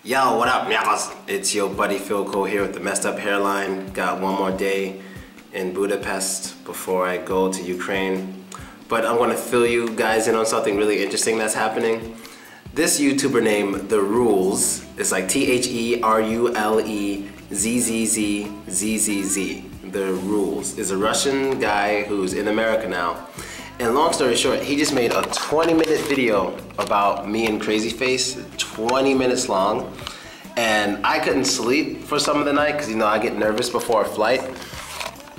Yo, what up, y'all? It's your buddy Philko here with the messed up hairline. Got one more day in Budapest before I go to Ukraine. But I'm gonna fill you guys in on something really interesting that's happening. This YouTuber named The Rules is like TheRulezzzzzzzzz. The Rules is a Russian guy who's in America now. And long story short, he just made a 20-minute video about me and Crazy Face, 20 minutes long. And I couldn't sleep for some of the night because, you know, I get nervous before a flight.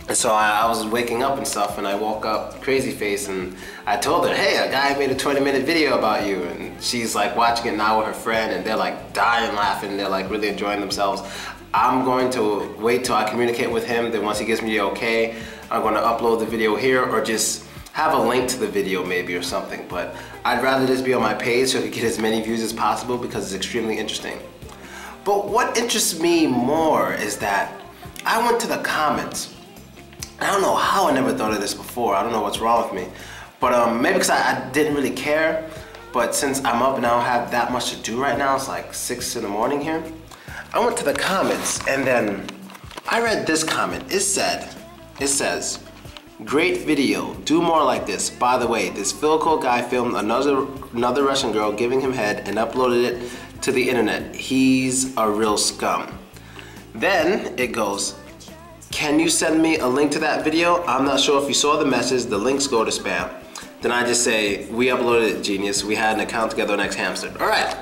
And so I was waking up and stuff, and I woke up Crazy Face and I told her, hey, a guy made a 20-minute video about you. And she's like watching it now with her friend, and they're like dying laughing. They're like really enjoying themselves. I'm going to wait till I communicate with him. Then once he gives me the okay, I'm going to upload the video here or just have a link to the video maybe or something. But I'd rather this be on my page so I can get as many views as possible because it's extremely interesting. But what interests me more is that I went to the comments. I don't know how I never thought of this before. I don't know what's wrong with me. But maybe because I didn't really care. But since I'm up and I don't have that much to do right now, it's like 6 in the morning here. I went to the comments and then I read this comment. It says, great video, do more like this. By the way, this Philko guy filmed another Russian girl giving him head and uploaded it to the internet. He's a real scum. Then it goes, can you send me a link to that video? I'm not sure if you saw the message, the links go to spam. Then I just say, we uploaded it, genius. We had an account together on X-Hamster. All right.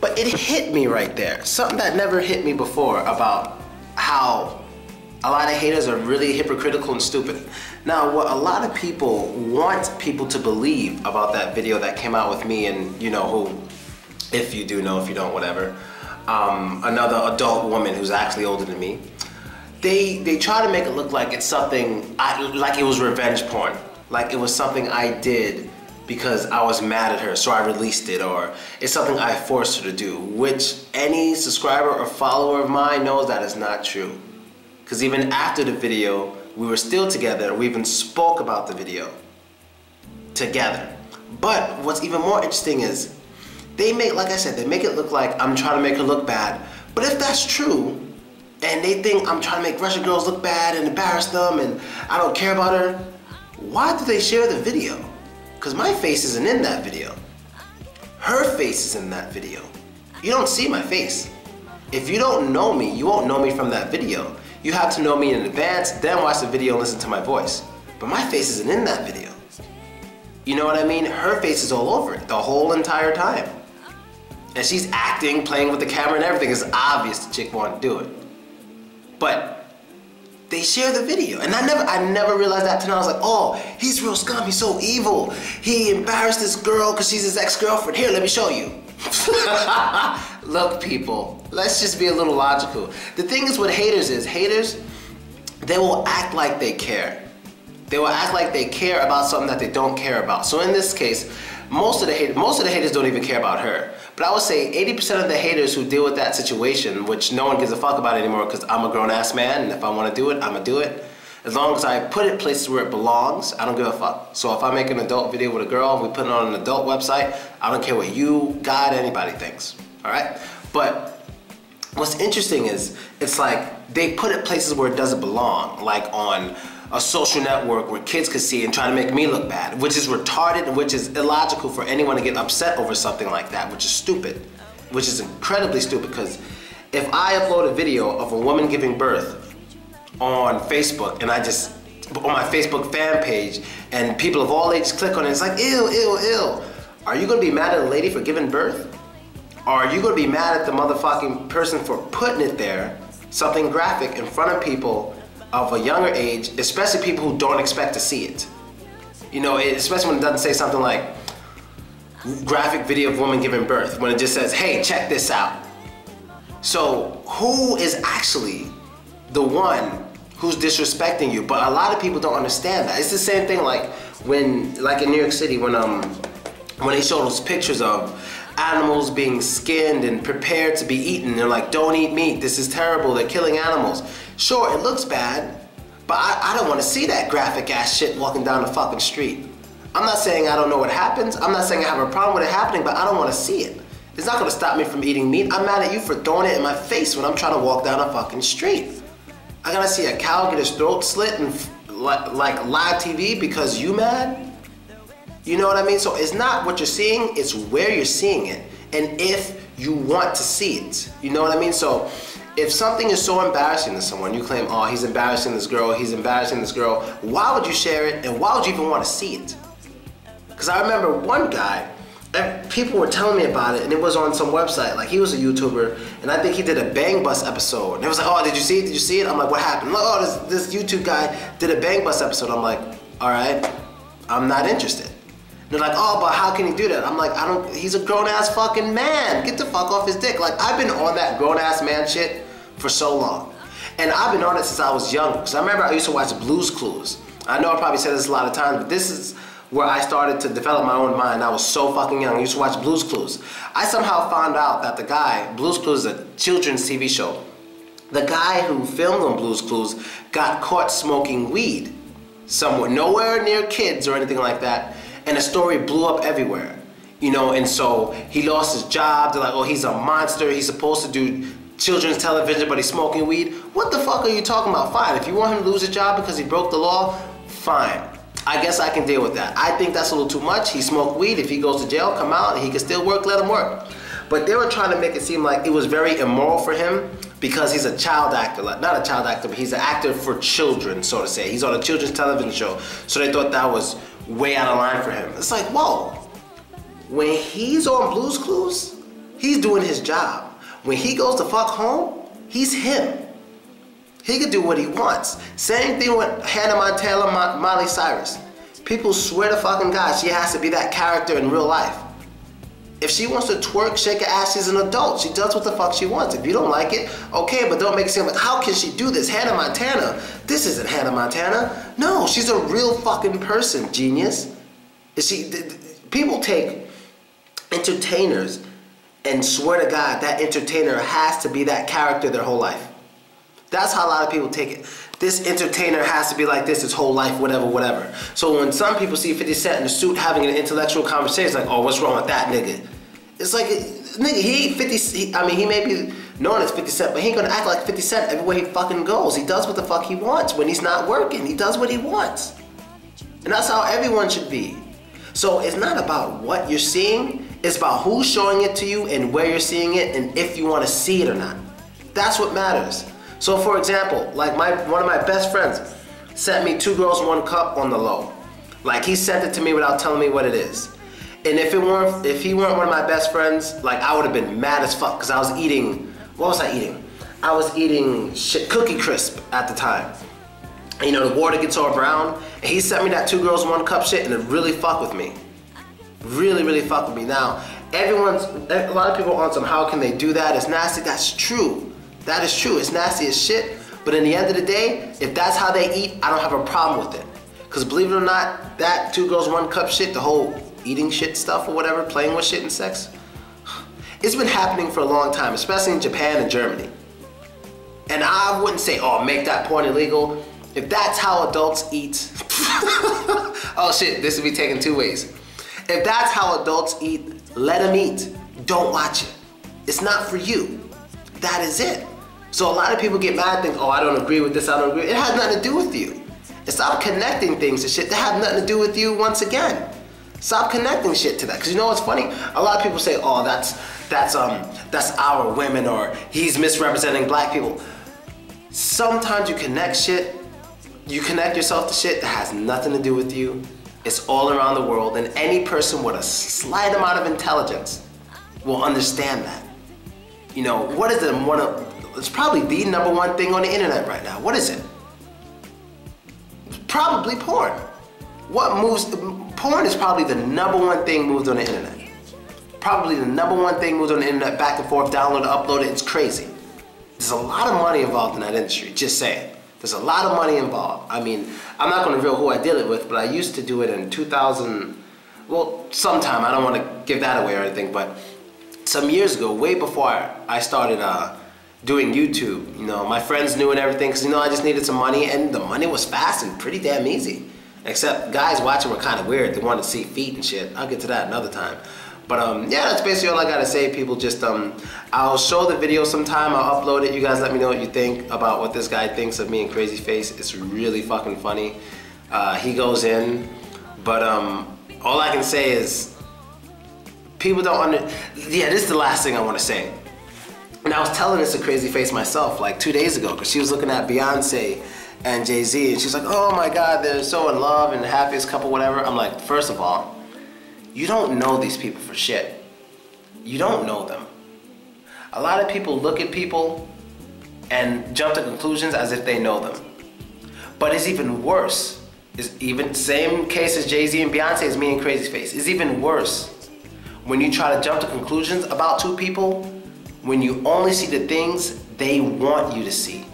But it hit me right there. Something that never hit me before about how a lot of haters are really hypocritical and stupid. Now, what a lot of people want people to believe about that video that came out with me and, you know, who, if you do know, if you don't, whatever, another adult woman who's actually older than me, they try to make it look like it's something, like it was revenge porn. Like it was something I did because I was mad at her, so I released it, or it's something I forced her to do, which any subscriber or follower of mine knows that is not true. Because even after the video, we were still together, we even spoke about the video together. But what's even more interesting is, they make, like I said, they make it look like I'm trying to make her look bad. But if that's true, and they think I'm trying to make Russian girls look bad and embarrass them and I don't care about her, why do they share the video? Because my face isn't in that video. Her face is in that video. You don't see my face. If you don't know me, you won't know me from that video. You have to know me in advance, then watch the video and listen to my voice. But my face isn't in that video. You know what I mean? Her face is all over it the whole entire time. And she's acting, playing with the camera and everything. It's obvious the chick wanted to do it. But they share the video. And I never realized that till I was like, oh, he's real scum, he's so evil. He embarrassed this girl because she's his ex-girlfriend. Here, let me show you. Look, people, let's just be a little logical. The thing is with haters, they will act like they care. They will act like they care about something that they don't care about. So in this case, most of the haters don't even care about her. But I would say 80% of the haters who deal with that situation, which no one gives a fuck about anymore because I'm a grown-ass man, and if I want to do it, I'm going to do it. As long as I put it places where it belongs, I don't give a fuck. So if I make an adult video with a girl, we put it on an adult website, I don't care what you, God, anybody thinks. Alright? But what's interesting is, it's like they put it places where it doesn't belong, like on a social network where kids could see and try to make me look bad, which is retarded and which is illogical for anyone to get upset over something like that, which is stupid, which is incredibly stupid. Because if I upload a video of a woman giving birth on Facebook and I just, on my Facebook fan page, and people of all ages click on it, it's like, ew, ew, ew. Are you gonna be mad at a lady for giving birth? Or are you gonna be mad at the motherfucking person for putting it there, something graphic in front of people of a younger age, especially people who don't expect to see it? You know, especially when it doesn't say something like graphic video of woman giving birth, when it just says, hey, check this out. So who is actually the one who's disrespecting you? But a lot of people don't understand that. It's the same thing like when, like in New York City, when they show those pictures of animals being skinned and prepared to be eaten. They're like, don't eat meat, this is terrible, they're killing animals. Sure, it looks bad, but I don't want to see that graphic ass shit walking down the fucking street. I'm not saying I don't know what happens, I'm not saying I have a problem with it happening, but I don't want to see it. It's not gonna stop me from eating meat. I'm mad at you for throwing it in my face when I'm trying to walk down a fucking street. I gotta see a cow get his throat slit and like live TV because you mad? You know what I mean? So it's not what you're seeing, it's where you're seeing it. And if you want to see it. You know what I mean? So if something is so embarrassing to someone, you claim, oh, he's embarrassing this girl, why would you share it and why would you even want to see it? Because I remember one guy, and people were telling me about it, and it was on some website, like he was a YouTuber, and I think he did a Bang Bus episode. And it was like, oh, did you see it? Did you see it? I'm like, what happened? Oh, this YouTube guy did a Bang Bus episode. I'm like, all right, I'm not interested. And they're like, oh, but how can he do that? I'm like, he's a grown-ass fucking man. Get the fuck off his dick. Like, I've been on that grown-ass man shit for so long. And I've been on it since I was young. Because I remember I used to watch Blue's Clues. I know I probably said this a lot of times, but this is where I started to develop my own mind. I was so fucking young. I used to watch Blue's Clues. I somehow found out that the guy, Blue's Clues is a children's TV show. The guy who filmed on Blue's Clues got caught smoking weed somewhere, nowhere near kids or anything like that. And the story blew up everywhere. You know, and so he lost his job. They're like, oh, he's a monster. He's supposed to do children's television, but he's smoking weed. What the fuck are you talking about? Fine, if you want him to lose his job because he broke the law, fine. I guess I can deal with that. I think that's a little too much. He smoked weed. If he goes to jail, come out, and he can still work, let him work. But they were trying to make it seem like it was very immoral for him because he's a child actor. Like, not a child actor, but he's an actor for children, so to say. He's on a children's television show. So they thought that was way out of line for him. It's like, whoa. When he's on Blue's Clues, he's doing his job. When he goes to fuck home, he's him. He can do what he wants. Same thing with Hannah Montana, Miley Cyrus. People swear to fucking God she has to be that character in real life. If she wants to twerk, shake her ass, she's an adult. She does what the fuck she wants. If you don't like it, okay, but don't make it seem like, how can she do this? Hannah Montana, this isn't Hannah Montana. No, she's a real fucking person, genius. People take entertainers and swear to God that entertainer has to be that character their whole life. That's how a lot of people take it. This entertainer has to be like this his whole life, whatever, whatever. So when some people see 50 Cent in a suit having an intellectual conversation, it's like, oh, what's wrong with that nigga? It's like, nigga, he may be known as 50 Cent, but he ain't gonna act like 50 Cent everywhere he fucking goes. He does what the fuck he wants when he's not working. He does what he wants. And that's how everyone should be. So it's not about what you're seeing, it's about who's showing it to you and where you're seeing it and if you want to see it or not. That's what matters. So for example, like one of my best friends sent me 2 Girls 1 Cup on the low. Like he sent it to me without telling me what it is. And if he weren't one of my best friends, like I would have been mad as fuck because I was eating, what was I eating? I was eating Cookie Crisp at the time. And, you know, the water gets all brown. And he sent me that 2 Girls 1 Cup shit and it really fucked with me. Really, really fucked with me. Now, a lot of people are on some how can they do that? It's nasty. That's true. That is true, it's nasty as shit, but in the end of the day, if that's how they eat, I don't have a problem with it. Because believe it or not, that 2 Girls 1 Cup shit, the whole eating shit stuff or whatever, playing with shit and sex, it's been happening for a long time, especially in Japan and Germany. And I wouldn't say, oh, make that porn illegal. If that's how adults eat, oh shit, this would be taken 2 ways. If that's how adults eat, let them eat. Don't watch it. It's not for you. That is it. So a lot of people get mad and think, oh, I don't agree with this, I don't agree. It has nothing to do with you. And stop connecting things to shit that have nothing to do with you once again. Stop connecting shit to that. Because you know what's funny? A lot of people say, oh, that's our women, or he's misrepresenting black people. Sometimes you connect shit, you connect yourself to shit that has nothing to do with you. It's all around the world, and any person with a slight amount of intelligence will understand that. You know, what is it's probably the #1 thing on the internet right now. What is it? Probably porn. Porn is probably the #1 thing moved on the internet. Probably the #1 thing moved on the internet, back and forth, download it, upload it, it's crazy. There's a lot of money involved in that industry, just saying. There's a lot of money involved. I mean, I'm not gonna reveal who I did it with, but I used to do it in 2000, well, sometime, I don't wanna give that away or anything, but some years ago, way before I started doing YouTube, you know, my friends knew and everything, because, you know, I just needed some money, and the money was fast and pretty damn easy. Except guys watching were kind of weird. They wanted to see feet and shit. I'll get to that another time. But yeah, that's basically all I gotta say. People, just I'll show the video sometime. I'll upload it. You guys let me know what you think about what this guy thinks of me and Crazy Face. It's really fucking funny. He goes in, but all I can say is people don't yeah, this is the last thing I want to say. And I was telling this to Crazy Face myself like 2 days ago, because she was looking at Beyonce and Jay-Z, and she's like, oh my God, they're so in love and the happiest couple, whatever. I'm like, first of all, you don't know these people for shit. You don't know them. A lot of people look at people and jump to conclusions as if they know them. But it's even worse. It's even same case as Jay-Z and Beyonce as me and Crazy Face. It's even worse when you try to jump to conclusions about two people when you only see the things they want you to see.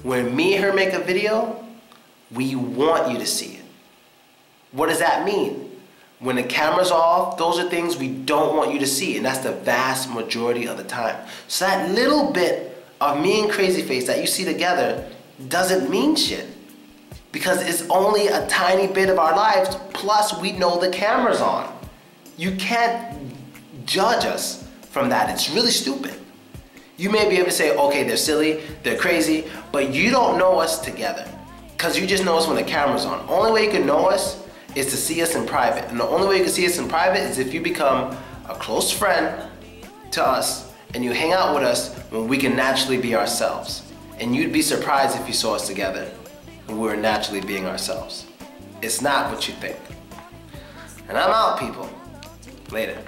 When me and her make a video, we want you to see it. What does that mean? When the camera's off, those are things we don't want you to see, and that's the vast majority of the time. So that little bit of me and Crazy Face that you see together doesn't mean shit, because it's only a tiny bit of our lives, plus we know the camera's on. You can't judge us from that. It's really stupid. You may be able to say, okay, they're silly, they're crazy, but you don't know us together, because you just know us when the camera's on. Only way you can know us is to see us in private. And the only way you can see us in private is if you become a close friend to us and you hang out with us when we can naturally be ourselves. And you'd be surprised if you saw us together and we were naturally being ourselves. It's not what you think. And I'm out, people. Later.